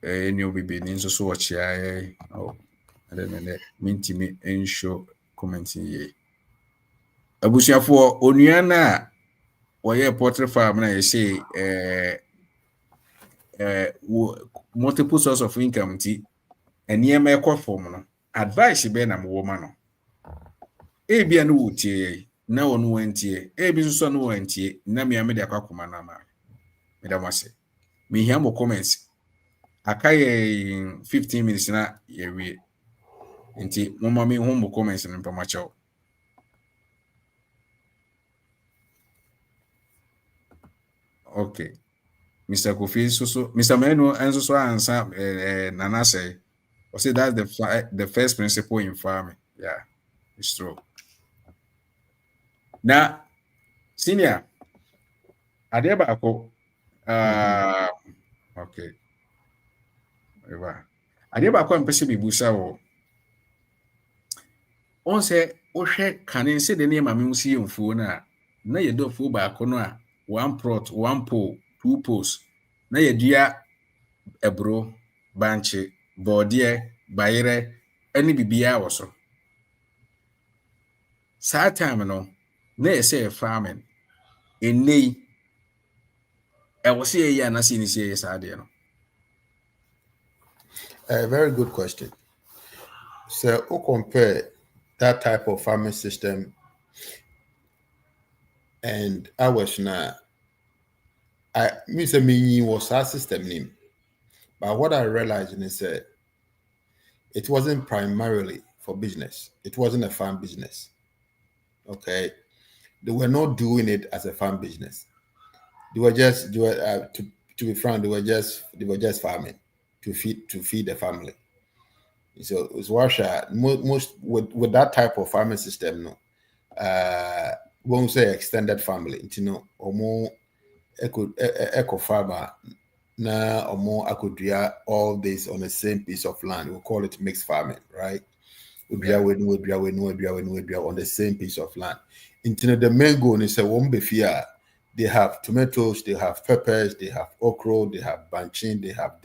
Any will be so watch oh then mintimi enshow commenting ye. Abusuafo onua na woye poultry farm na say multiple source of income ti eniyema ekofom no advice be na mo ma no ebia no wotie na wonu wantie ebi so no wantie na me de akakoma na ma me da mwase me hia mo comments akaye 15 minutes na yewie nti mo ma me hu mo comments no mpama chaw. Okay, Mr. Kofi so Mr. Menu enso so answer Nana say or say that's the first principle in farming. Yeah, it's true. Now, senior, ade ba ako okay. Ade ba ako mpese bibusa wo. On say o hwe kanen se de ne ma me nsi mfuo na ye do fuo ba ako no a one plot, one pole, two poles. Na ye dua ebro, banche, bode, bayere, any bibia wo so. Sa time no, na ye say farming. Enei e wo say ya na si ni say sa de no. A very good question. So, we compare that type of farming system and ours now. Me say me was our system name, but what I realized is that it wasn't primarily for business. It wasn't a farm business. Okay, they were not doing it as a farm business. They were to be frank, they were just farming to feed the family. So it's Russia most with that type of farming system, no. Won't say extended family, you know, or more eco farmer na or more akudria all this on the same piece of land. We'll call it mixed farming, right? On the same piece of land. Into the main goal is a won't be fear. They have tomatoes, they have peppers, they have okra, they have banchin, they have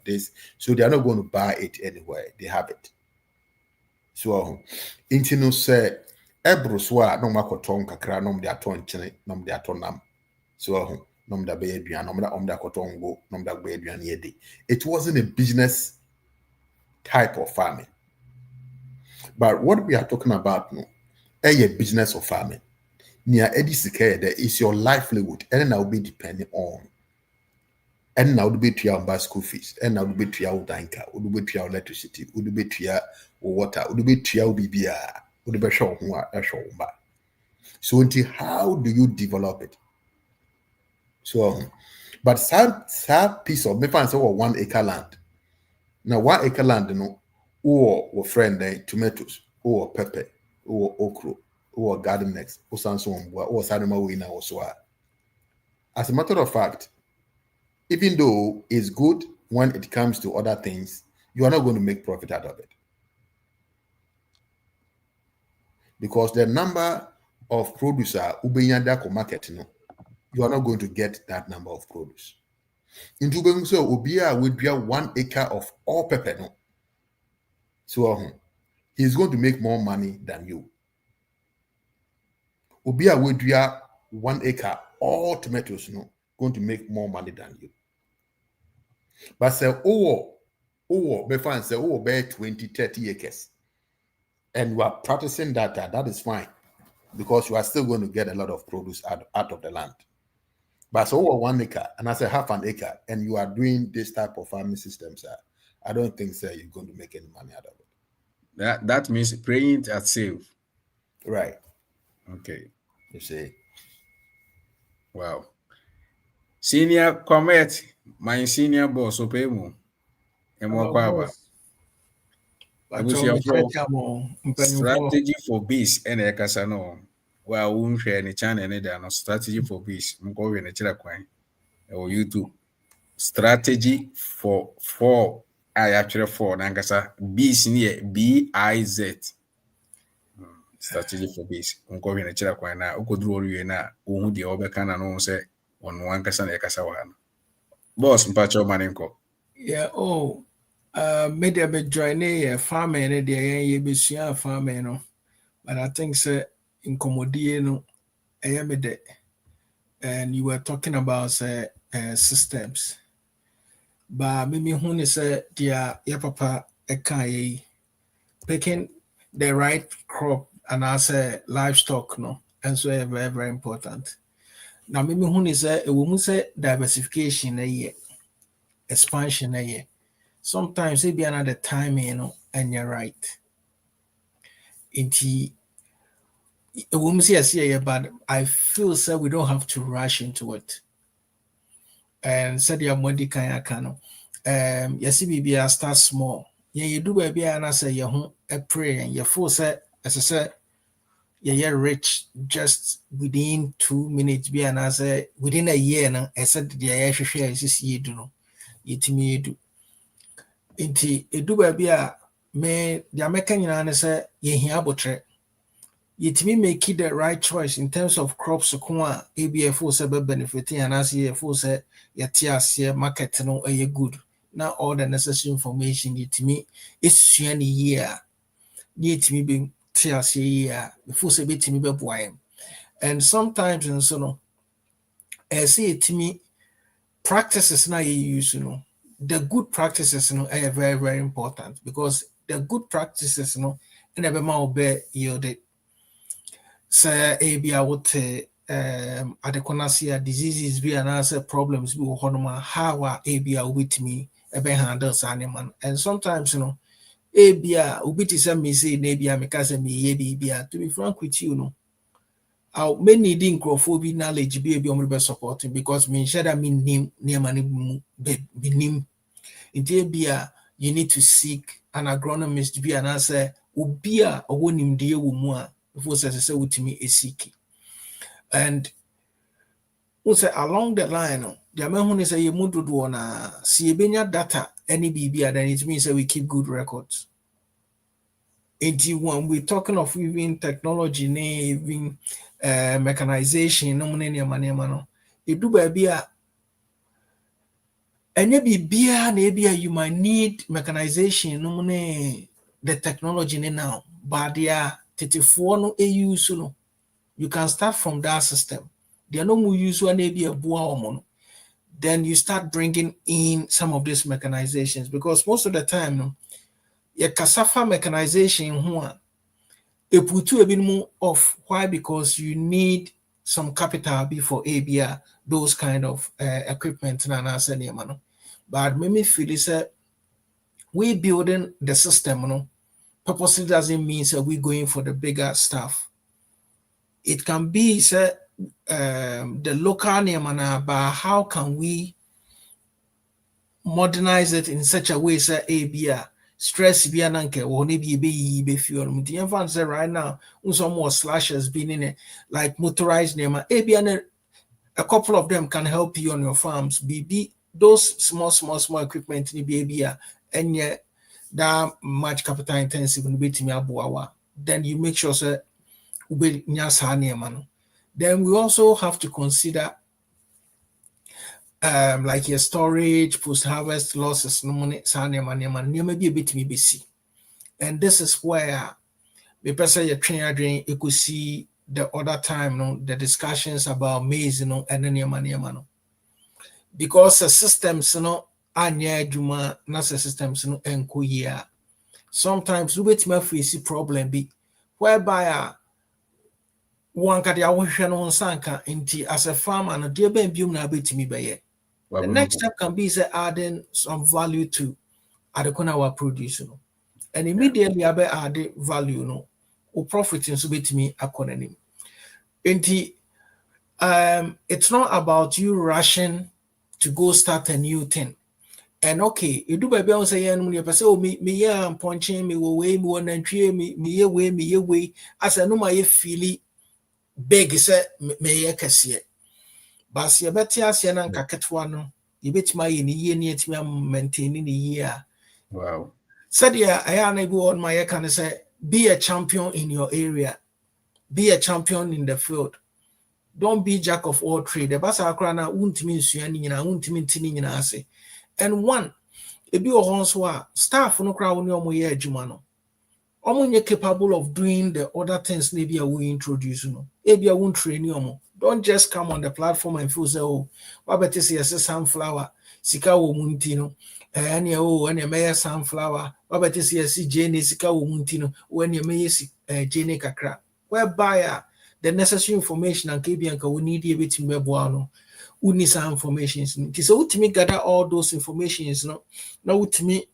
this. So they are not going to buy it anywhere. They have it. So, Intino said, Ebroswa, no makoton kakra, nom de aton chine, nom de atonam. So, nom da beduan, nom da kotongo, nom da beduan yedi. It wasn't a business type of farming. But what we are talking about no, a business of farming. Near Eddie Sikaya, is your livelihood, and now be depending on. And now be to your school fees, and now be to your danka, would be to your electricity, would be to your water, would be to your BBR, would be show back. So until how do you develop it? So, but some piece of me find say 1 acre land. Now 1 acre land, you know, or friend tomatoes, or pepper, or okra. Or garden next, or Samsung, or Sanima winner, or so. As a matter of fact, even though it's good when it comes to other things, you are not going to make profit out of it. Because the number of producer Ubeyanda market, you are not going to get that number of produce. In Tubengso, Ubia will be 1 acre of all pepper. No? So he's going to make more money than you. Ubia will do 1 acre, all tomatoes, going to make more money than you. But say, bear 20, 30 acres. And you are practicing that is fine. Because you are still going to get a lot of produce out of the land. But so 1 acre, and I say half an acre, and you are doing this type of farming systems, I don't think you're going to make any money out of it. That means praying it at save. Right. Okay. You see. Wow. Senior Comet, my senior boss, Opemu. Strategy for bees and Ekasano. Well, won't share any channel and strategy for bees. I'm going to check or YouTube. Strategy for I actually for Nankasa bees near BIZ. Strategy for bees. I'm going to check now. Ukodru you na who the Obekana no say on one Kasa Ekasawan. Boss Mpacho Maninko. Yeah, oh, Made a bit join a farmer and the ABC farmer, no. But I think say in no made and you were talking about systems. But mimi who is dear your papa picking the right crop and as a livestock no and so very very important. Now mimi who is a woman say diversification a year, expansion a year. Sometimes it be another time, and you're right. A woman says, yeah, but I feel so we don't have to rush into it. And said your money can yes, be a start small. Yeah, you do baby and I say you home a pray and your full set as I said, yeah, you're rich just within 2 minutes be and I say within a year now I said the share is you do know. You to me do. Inti edu baabi a me the American nyinaa ne sɛ yɛhia abotrɛ yɛtumi make the right choice in terms of crops ko a ebi ɛfo sɛ benefit anaasɛ yɛfo sɛ yɛte aseɛ market no ɛyɛ good na all the necessary information yɛtumi esua ne yie a ne yɛtumi bɛ te aseɛ yie a ɛfo sɛ bɛtumi bɛboa yɛn and sometimes nso no ɛsɛ yɛtumi practices na yɛ use no the good practices are very very important because the good practices and every man be yielded. Say a be out adequacy diseases be an answer problems be how a be with me handles animal and sometimes a be a ubiti some me say maybe I make me ye be to be frank with you our many needing crowdphobia knowledge be able supporting because me share that mean name near money be name. In Bia, you need to seek an agronomist to be an answer. Ubia or one in dear wumua before says to me a seeking. And also along the line, the man who say you mudu na see benya data any BB, then it means that we keep good records. When we're talking of even technology, even mechanization, no money, it do baby. And maybe you might need mechanization, no the technology now, but they are 34 no use no. You can start from that system. They are no more use one maybe a boa. Then you start bringing in some of these mechanizations because most of the time, no, your cassava mechanization it put you a bit more off. Why? Because you need some capital before ABR, those kind of equipment. But me feel is we building the system, purposely doesn't mean that we're going for the bigger stuff. It can be the local name, but how can we modernize it in such a way that ABR stress be an anchor or maybe be fuel. The infant right now, some more slashes being in it, like motorized name, ABR. A couple of them can help you on your farms. BB those small equipment in the baby and yet that much capital intensive in bit me then you make sure say then we also have to consider like your storage, post-harvest losses, no money, maybe a bit me busy. And this is where the person you're training, you could see the other time, the discussions about maize, and then because the systems, anya juma, nasa systems, enko sometimes we wait my face problem be whereby one kadi awhwehwe no sanka inti as a farmer no de ben biom na betimi beye. The next step can be adding some value to adekona our produce and immediately abe add value o profit so betimi akonanim. Inti it's not about you rushing to go start a new thing. And okay, you do baby on say me yeah punching me way me one and me way as I know my feely big say me kasiye. But you bet ya say na nkaketwa no you bet my ye ni etimi maintaining the year. Wow. Said yeah, I na go on my can say be a champion in your area. Be a champion in the field. Don't be jack of all trades. The basa akrana untimi nsuani nyina untimi ntini nyina ase. And one, ebi also staff no crowd no omo ye adwuma no omo nye capable of doing the other things maybe we introduce no ebi a won train omo. Don't just come on the platform and feel say oh what better say sunflower sika wo munti no ene oh ene me sunflower what better say jene sika wo munti no when you me jene kakra whereby the necessary information and kebi anka we need e betim bebo no we need some informations so ultimately gather all those informations no now ultimately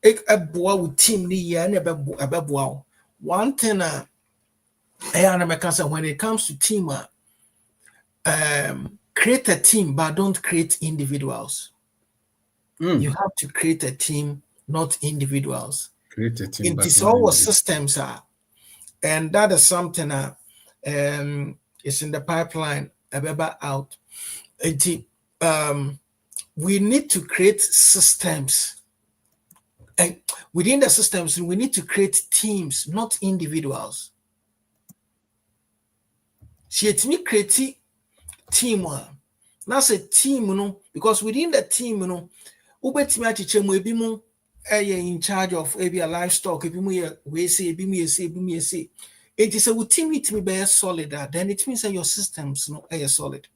a boa with team ni ya na bebo one thing when it comes to team create a team but don't create individuals. You have to create a team, not individuals. Create a team, it is all systems and that is something is in the pipeline out. We need to create systems, and within the systems we need to create teams, not individuals. See, it's me create team that's a team, because within the team, ubetimi achiche mo ebi mo in charge of maybe a livestock, ebi mo we say ebi mo say it is a team it me be solid, then it means that your systems are solid.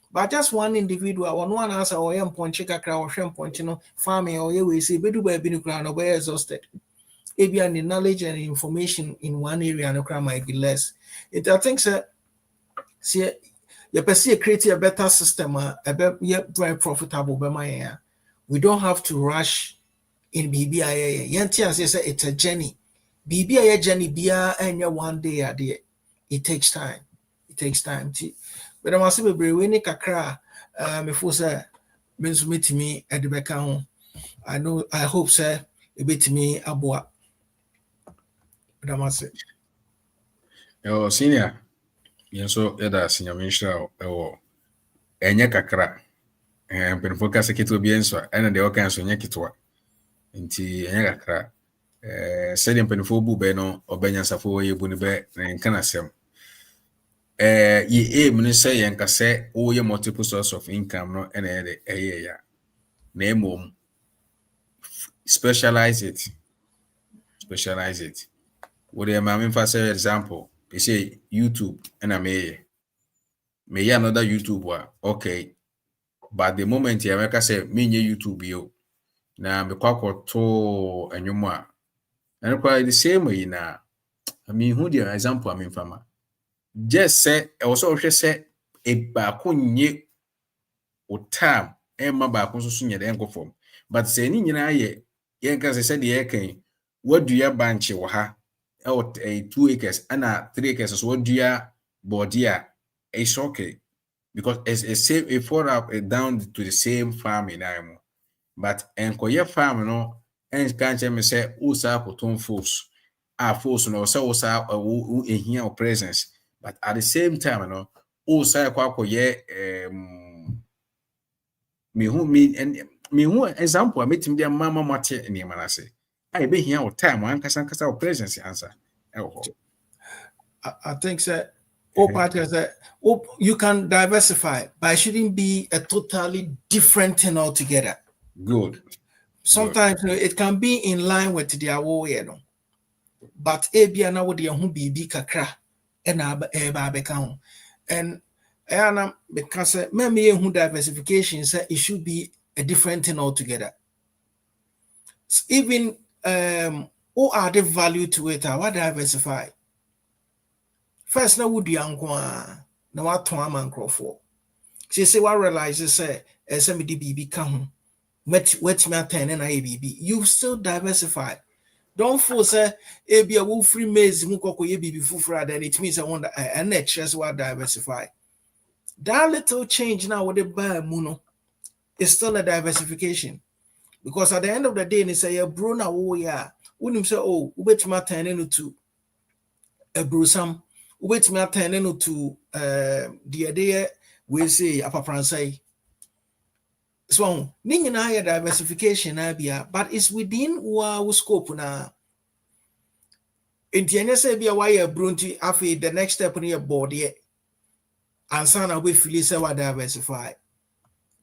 But just one individual, one answer or ponche kakra or shem ponche farming or we say bedu be no kra no be exhausted. Maybe the knowledge and information in one area no kra might be less. It I think see you perceive create a better system, very profitable. We don't have to rush in BBI. It's a journey. BBI journey bia and one day it takes time. It takes time. But I must say, we need kakra. Before say, means meet me at the back. I know. I hope say a bit me aboa. But I must say, yo senior. So yada senior minister enye kakra mpenfo kasa kitwa bi enso ena de oka enso nye kitwa nti enye kakra sɛ de mpenfo bu be no obenya safo ye bu ne be nka na sem ye aim ne sɛ yen ka sɛ wo ye multiple source of income no ena ye de ya na emom specialize it with the ma memfa say example they say YouTube ena me another YouTube okay, but the moment you make say me nye YouTube yo na me kwakoto enwom and quite the same way na I mean who the example I mean farmer just say also say e ba ko nye o time e ma ba ko so nye den form but say ni nyina ye yen ka say de kan wadua banch wo ha e 2 acres and 3 acres so wadua bodia it's okay because it's same it fall up down to the same farm in Imo. But enkoye farm no en kan che me say usa koton force force no say usa ehia presence but at the same time no usa kwakoye me hu example metim dia mama mate ni manase ai be hia o time an kasa o presence answer I think that you can diversify, but it shouldn't be a totally different thing altogether. Good. Sometimes it can be in line with their way, but ebia na wo de ho bibi kakra e na eba beka and ana because me hu diversification say it should be a different thing altogether. Even what are the value to it? What diversify? First, na would yanko na what to amancrofo. She say what realizes say me the BB can wet me attend and BB. You still diversify. Don't force a be a wolf free maize mukoko ye BB fufra, then it means I want and just what diversify. That little change now with the buy muno is still a diversification. Because at the end of the day, they say a brona oh yeah, wouldn't say oh wait my turn into a brusam. Wait me attend to the idea we say apa francais. So na diversification but it's within our scope na. Intianya say be why brunti afi the next step in your board yet. And sana we feel say what diversify.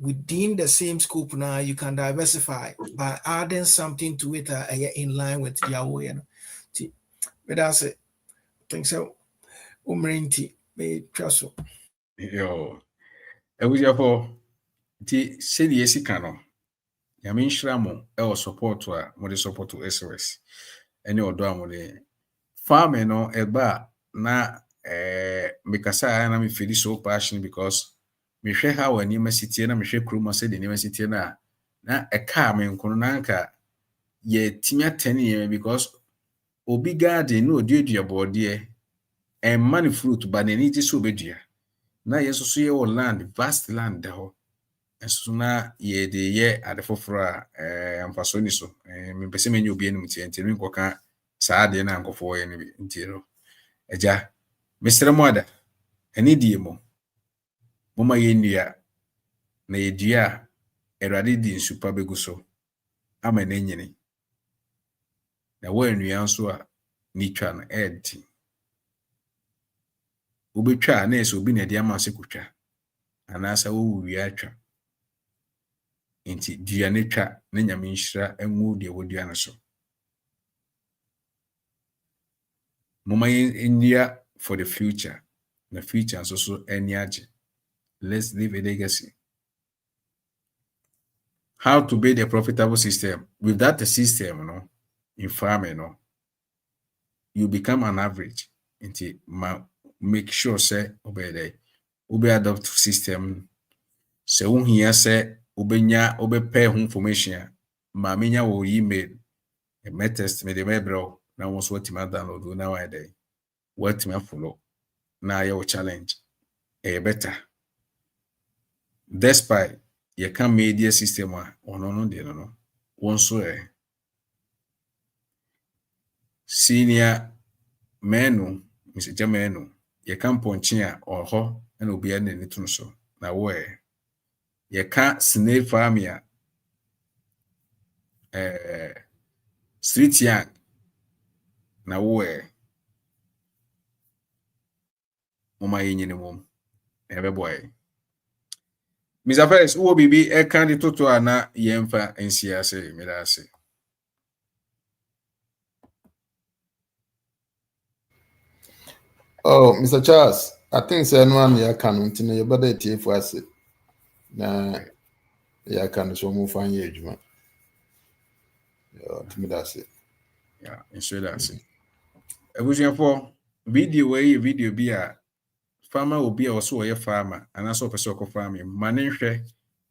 within the same scope now you can diversify by adding something to it in line with your way. But that's it. Think so. Umrenti may trust. Yo. Ebusiafo ti sedi esika no. Ya menhira mo e support a mo de support SOS. Ene odo a mo de farming no eba na mekasa na me feel so passionate because me hwe how ani masiti na me hwe kroma se de ni masiti na eka me nkono na nka ye timia tani ye because obi garden no oduadua bode e man fruit ba na ni ti so obedua na yeso so ye land vast land da ho enso na ye de ye ade foforo a amfaso ni so me pese menye obi anim tie nti me nkoka saa de na nkofo ye ni nti ro eja Mr. Moda eni die mo moma ye nua na ye dua erade di nsupa begu so ama na nyini na wo nua nso a ni twa no edi obetwa na eso obi na de ama se kotwa anasa wo wi atwa nti dua ne twa na nyame nhira enwu de wo dua no so moma ye nua for the future the future so any age. Let's leave a legacy. How to build a profitable system. With that system, in farming, you become an average. Until make sure say obey adopt system. Se here say pay information. Ma menya wo email. A metest me de bro. Now was what my download now I day. What me follow. Now your challenge. Better. Despite you can media system no one so senior menu Mr. Jamenu you can ponchia or ho and obi an ni tun so na wo you can snail farmia street young na wo mama yin mum ebe boy Mr. First, who be a candidate to ana yemfa NCS medase. Oh, Mr. Charles, I think say no one ya can until you better take for us. Na ya can so move fan ye juma. Yeah, to me that's it. Yeah, ensure that's it. Ebusian for video be a farmer will be also a farmer and also person ko farming. Manehwe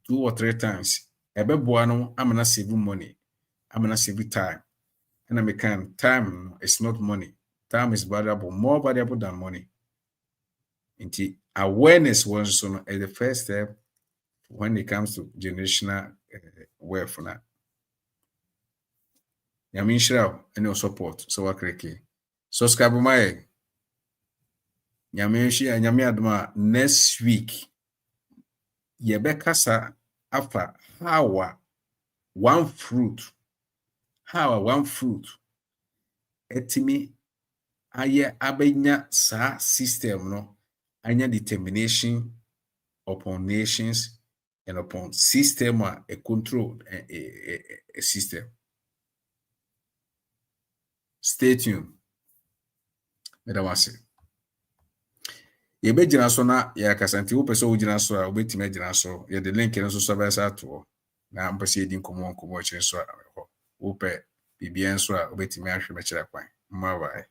2 or 3 times. Ebeboa no amana save money. Amana save time. And I can time is not money. Time is valuable, more valuable than money. Indeed, awareness was the first step when it comes to generational wealth. Yamin Shroud and your support. So, I subscribe my Yamin Shi and Yamiadma next week. Yebekasa after how one fruit. Etimi aye abenya sa system no anya determination upon nations and upon system a control a system. Stay tuned. Medawase. Yebe jina so na ya kasanti wo pese wo jina so a obetime jina so ye de link no so so ba sa to na mpese edi nkomo kire so a wo pe bibia so a obetime ahwe me kire kwan. Mma bye.